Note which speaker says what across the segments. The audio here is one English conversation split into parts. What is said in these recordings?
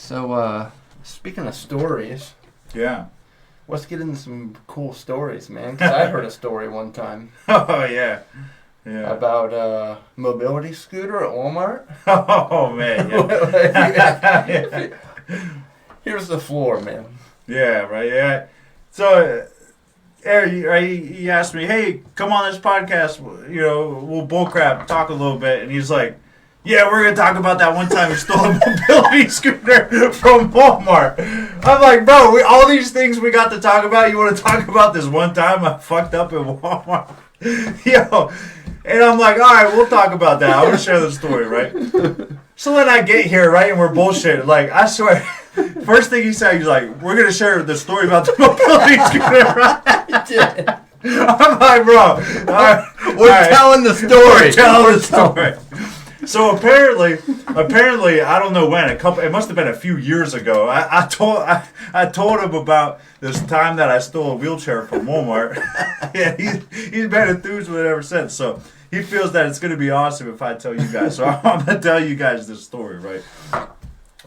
Speaker 1: So, speaking of stories,
Speaker 2: Yeah.
Speaker 1: let's get into some cool stories, man. Because I heard a story one time
Speaker 2: Oh, yeah. Yeah.
Speaker 1: about mobility scooter at Walmart.
Speaker 2: Oh, man. Yeah.
Speaker 1: Here's the floor, man.
Speaker 2: Yeah, right. Yeah. So, Eric, he asked me, hey, come on this podcast, we'll bullcrap, talk a little bit. And he's like, yeah, we're going to talk about that one time you stole a mobility scooter from Walmart. I'm like, bro, all these things we got to talk about, you want to talk about this one time I fucked up at Walmart? Yo. And I'm like, all right, we'll talk about that. I want to share the story, right? So then I get here, right, and we're bullshit. Like, I swear, first thing he said, he's like, we're going to share the story about the mobility scooter, right? I'm like, bro, all right,
Speaker 1: We're telling the story.
Speaker 2: We're telling the story. So apparently, I don't know when. It must have been a few years ago. I told him about this time that I stole a wheelchair from Walmart. Yeah, he's been enthused with it ever since. So he feels that it's going to be awesome if I tell you guys. So I'm going to tell you guys this story, right? All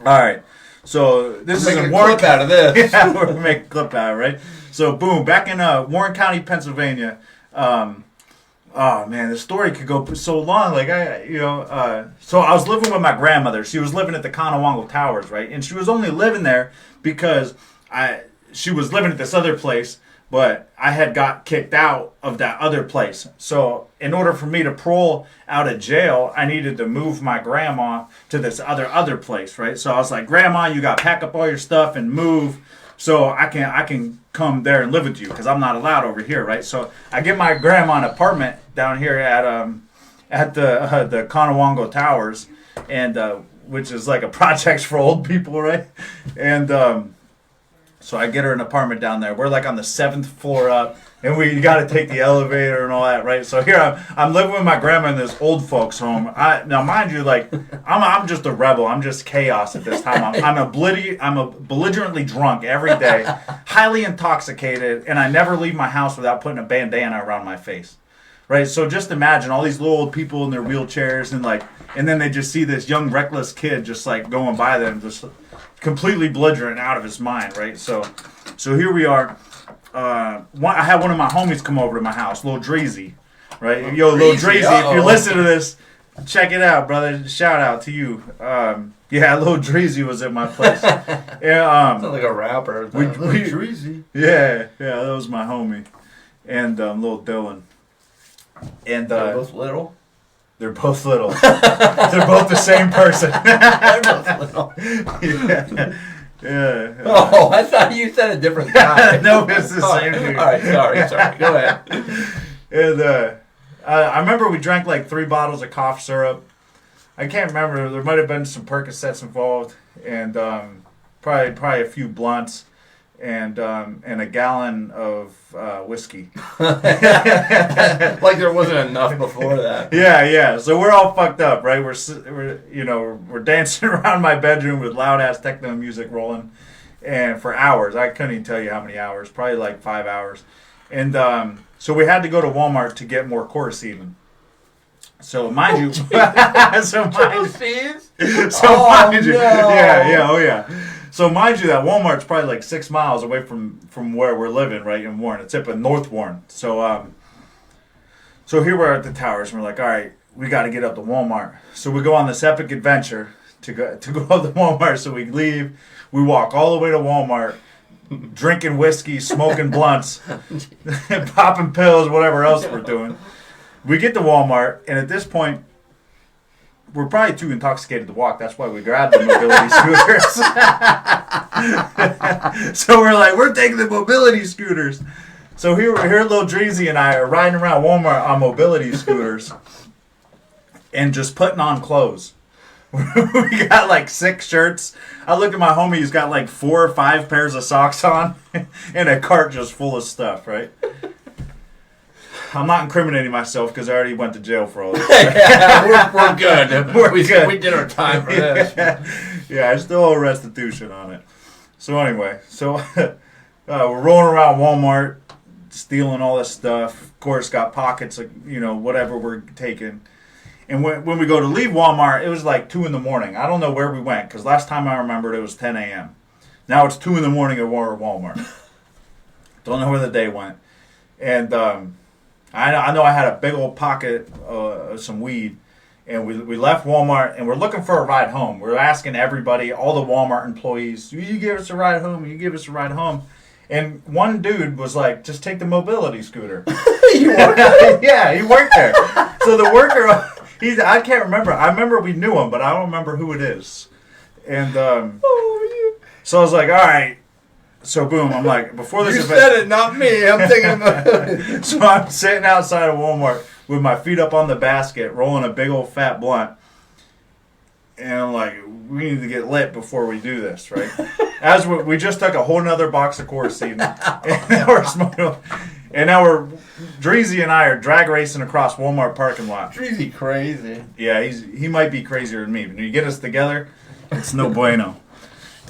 Speaker 2: right. So this is
Speaker 1: a clip out of this.
Speaker 2: Yeah, we're going to make a clip out of it, right? So boom, back in Warren County, Pennsylvania. Oh man, the story could go so long. Like so I was living with my grandmother. She was living at the Conowongo Towers, right? And she was only living there because she was living at this other place, but I had got kicked out of that other place. So in order for me to parole out of jail, I needed to move my grandma to this other place, right? So I was like, Grandma, you got to pack up all your stuff and move, so I can come there and live with you because I'm not allowed over here, right? So I get my grandma an apartment down here at the Conowongo Towers, and which is like a project for old people, right? And so I get her an apartment down there. We're like on the 7th floor up, and we got to take the elevator and all that, right? So here I'm living with my grandma in this old folks home. Now mind you, like I'm just a rebel. I'm just chaos at this time. I'm belligerently drunk every day, highly intoxicated, and I never leave my house without putting a bandana around my face, right? So just imagine all these little old people in their wheelchairs, and then they just see this young reckless kid just like going by them, just completely belligerent, out of his mind, right? So here we are. I had one of my homies come over to my house, Lil Dreezy, right? Yo, Lil Dreezy, if you listen to this, check it out, brother. Shout out to you. Yeah, Lil Dreezy was at my place.
Speaker 1: Sounds like a rapper. Lil Dreezy.
Speaker 2: Yeah, that was my homie, and Lil Dylan. And
Speaker 1: they're both little.
Speaker 2: They're both little. They're both the same person.
Speaker 1: They're both little.
Speaker 2: Yeah.
Speaker 1: Oh, I thought you said a different guy.
Speaker 2: No, it's the same dude.
Speaker 1: All right, sorry. Go ahead.
Speaker 2: And I remember we drank like 3 bottles of cough syrup. I can't remember. There might have been some Percocets involved, and probably a few blunts, and a gallon of whiskey.
Speaker 1: Like there wasn't enough before that.
Speaker 2: Yeah. So we're all fucked up, right? We're dancing around my bedroom with loud ass techno music rolling, and for hours. I couldn't even tell you how many hours. Probably like 5 hours. And so we had to go to Walmart to get more quercetin. So mind you,
Speaker 1: Yeah.
Speaker 2: So mind you, that Walmart's probably like 6 miles away from where we're living, right, in Warren. It's up in North Warren. So here we're at the towers, and we're like, all right, we got to get up to Walmart. So we go on this epic adventure to go up to Walmart. So we leave, we walk all the way to Walmart, drinking whiskey, smoking blunts, popping pills, whatever else we're doing. We get to Walmart, and at this point, we're probably too intoxicated to walk. That's why we grabbed the mobility scooters. So we're like, we're taking the mobility scooters. So here Lil Dreezy and I are riding around Walmart on mobility scooters and just putting on clothes. We got like 6 shirts. I look at my homie, he's got like 4 or 5 pairs of socks on and a cart just full of stuff, right? I'm not incriminating myself because I already went to jail for all this.
Speaker 1: Yeah, we're good. We
Speaker 2: good.
Speaker 1: We did our time for this.
Speaker 2: Yeah, I still owe restitution on it. So anyway, we're rolling around Walmart, stealing all this stuff. Of course, got pockets of whatever we're taking. And when we go to leave Walmart, it was like 2 in the morning. I don't know where we went because last time I remembered it was 10 a.m. Now it's 2 in the morning at Walmart. Don't know where the day went. And I know I had a big old pocket of some weed. And we left Walmart and we're looking for a ride home. We're asking everybody, all the Walmart employees, will you give us a ride home? Will you give us a ride home? And one dude was like, just take the mobility scooter.
Speaker 1: You worked there?
Speaker 2: Yeah, he worked there. So the worker, I can't remember. I remember we knew him, but I don't remember who it is. And so I was like, all right. So boom, I'm like, before this
Speaker 1: You
Speaker 2: event.
Speaker 1: said it, not me. I'm thinking about it.
Speaker 2: So I'm sitting outside of Walmart with my feet up on the basket, rolling a big old fat blunt. And I'm like, we need to get lit before we do this, right? As we just took a whole nother box of Coors Seed, and now we're smoking. And now Dreezy and I are drag racing across Walmart parking lot.
Speaker 1: Dreezy crazy.
Speaker 2: Yeah, he might be crazier than me, but when you get us together, it's no bueno.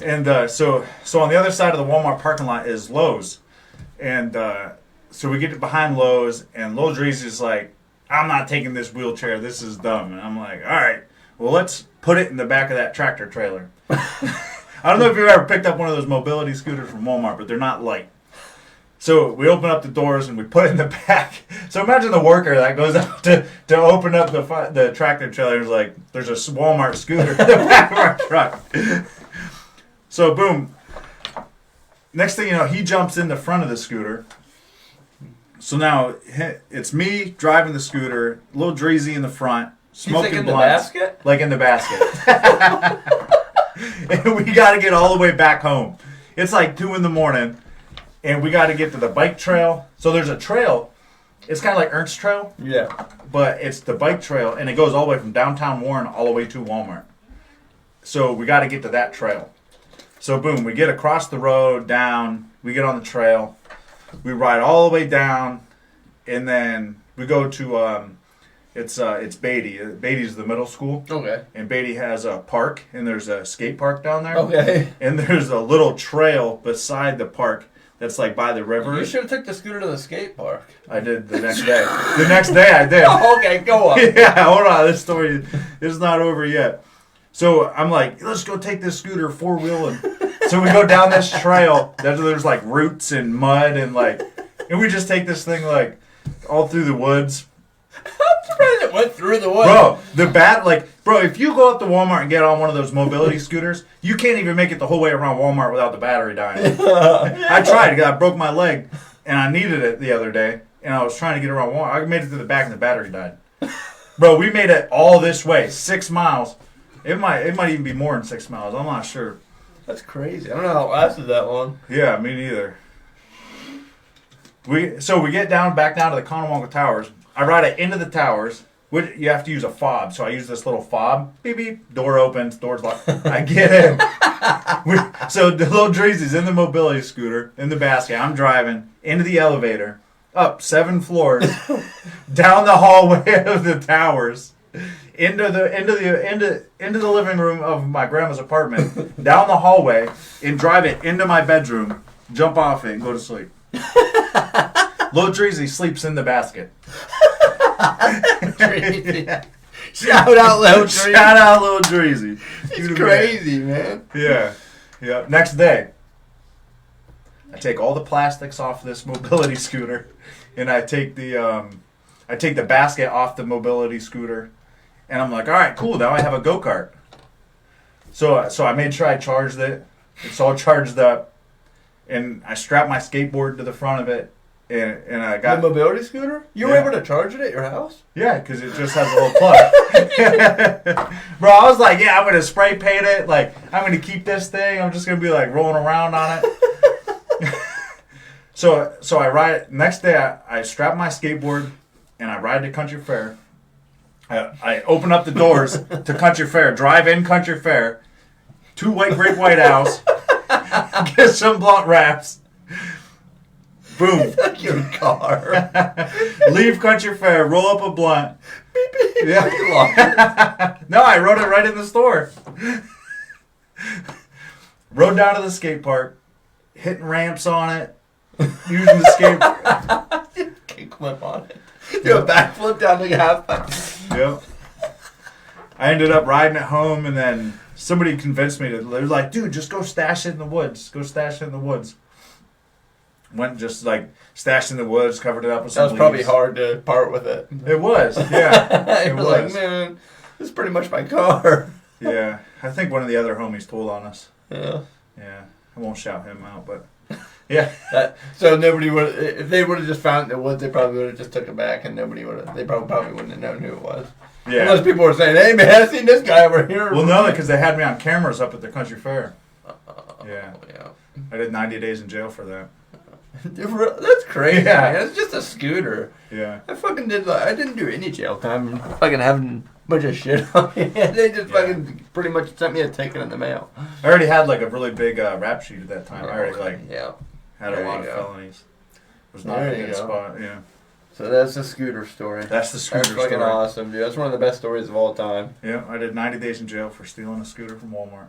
Speaker 2: And so on the other side of the Walmart parking lot is Lowe's, and so we get behind Lowe's, and Lil Dreezy's like, I'm not taking this wheelchair. This is dumb. And I'm like, all right, well, let's put it in the back of that tractor trailer. I don't know if you've ever picked up one of those mobility scooters from Walmart, but they're not light. So we open up the doors and we put it in the back. So imagine the worker that goes out to open up the tractor trailer and is like, there's a Walmart scooter in the back of our truck. So boom. Next thing you know, he jumps in the front of the scooter. So now it's me driving the scooter, Lil Dreezy in the front, smoking
Speaker 1: He's like
Speaker 2: blunts.
Speaker 1: in the basket?
Speaker 2: Like in the basket. And we got to get all the way back home. It's like 2 in the morning, and we got to get to the bike trail. So there's a trail. It's kind of like Ernst Trail.
Speaker 1: Yeah.
Speaker 2: But it's the bike trail, and it goes all the way from downtown Warren all the way to Walmart. So we got to get to that trail. So boom, we get across the road, down, we get on the trail. We ride all the way down, and then we go to it's Beatty. Beatty's the middle school.
Speaker 1: Okay.
Speaker 2: And Beatty has a park, and there's a skate park down there.
Speaker 1: Okay.
Speaker 2: And there's a little trail beside the park that's like by the river.
Speaker 1: You should have took the scooter to the skate park.
Speaker 2: I did the next day. The next day I did.
Speaker 1: Oh, okay, go on.
Speaker 2: Yeah, hold on. This story is not over yet. So I'm like, let's go take this scooter 4-wheeling. So we go down this trail. There's like roots and mud and we just take this thing like all through the woods.
Speaker 1: I'm surprised it went through the woods.
Speaker 2: Bro, if you go up to Walmart and get on one of those mobility scooters, you can't even make it the whole way around Walmart without the battery dying. I tried. I broke my leg and I needed it the other day, and I was trying to get around Walmart. I made it to the back and the battery died. Bro, we made it all this way, 6 miles. It might even be more than 6 miles. I'm not sure.
Speaker 1: That's crazy. I don't know how it lasted that long.
Speaker 2: Yeah, me neither. We get back down to the Conowongo Towers. I ride it into the towers. You have to use a fob, so I use this little fob. Beep beep. Door opens. Door's locked. I get in. So the little Dreezy's in the mobility scooter in the basket. I'm driving into the elevator, up 7 floors, down the hallway of the towers, into the living room of my grandma's apartment, down the hallway, and drive it into my bedroom. Jump off it and go to sleep. Lil Dreezy sleeps in the basket.
Speaker 1: Shout out Lil Dreezy.
Speaker 2: Shout out Lil Dreezy.
Speaker 1: He's crazy, man.
Speaker 2: Yeah. Next day, I take all the plastics off this mobility scooter, and I take the basket off the mobility scooter, and I'm like, all right, cool. Now I have a go-kart. So I made sure I charged it. It's all charged up, and I strapped my skateboard to the front of it. And I got
Speaker 1: the mobility scooter. You were able to charge it at your house?
Speaker 2: Yeah, because it just has a little plug. Bro, I was like, yeah, I'm gonna spray paint it. Like, I'm gonna keep this thing. I'm just gonna be like rolling around on it. So I ride. Next day, I strap my skateboard and I ride to Country Fair. I open up the doors to Country Fair. Drive in Country Fair. 2 white brick White House. Get some blunt wraps. Boom.
Speaker 1: It's like your car.
Speaker 2: Leave Country Fair, roll up a blunt.
Speaker 1: Beep, beep, beep.
Speaker 2: Yeah. No, I wrote it right in the store. Rode down to the skate park, hitting ramps on it, using the skate.
Speaker 1: Kick flip on it. Do a backflip down the half pipe.
Speaker 2: Yep. I ended up riding it home, and then somebody convinced me to. They were like, "Dude, just go stash it in the woods. Go stash it in the woods." Went just like stashed in the woods, covered it up with some
Speaker 1: That was probably
Speaker 2: leaves.
Speaker 1: hard to part with it.
Speaker 2: It was, yeah.
Speaker 1: It
Speaker 2: It
Speaker 1: was like,
Speaker 2: was.
Speaker 1: man, this is pretty much my car.
Speaker 2: Yeah, I think one of the other homies told on us.
Speaker 1: Yeah.
Speaker 2: Yeah, I won't shout him out, but yeah.
Speaker 1: So nobody would, if they would have just found it in the woods, they probably would have just took it back, and nobody would have. They probably wouldn't have known who it was.
Speaker 2: Yeah.
Speaker 1: Unless people were saying, "Hey man, I seen this guy over here."
Speaker 2: Well, no, because they had me on cameras up at the country fair. Yeah.
Speaker 1: Yeah.
Speaker 2: I did 90 days in jail for that.
Speaker 1: That's crazy,
Speaker 2: Yeah.
Speaker 1: man. It's just a scooter.
Speaker 2: Yeah.
Speaker 1: I fucking did. I didn't do any jail time. Fucking having a bunch of shit on me. They just fucking pretty much sent me a ticket in the mail.
Speaker 2: I already had like a really big rap sheet at that time. I already like
Speaker 1: yeah.
Speaker 2: had a
Speaker 1: There
Speaker 2: lot
Speaker 1: you
Speaker 2: of
Speaker 1: go.
Speaker 2: felonies. It was not
Speaker 1: There
Speaker 2: a
Speaker 1: you
Speaker 2: good
Speaker 1: go.
Speaker 2: spot. Yeah.
Speaker 1: So that's the scooter story.
Speaker 2: That's the scooter
Speaker 1: That's fucking
Speaker 2: story.
Speaker 1: awesome, dude. That's one of the best stories of all time.
Speaker 2: Yeah, I did 90 days in jail for stealing a scooter from Walmart.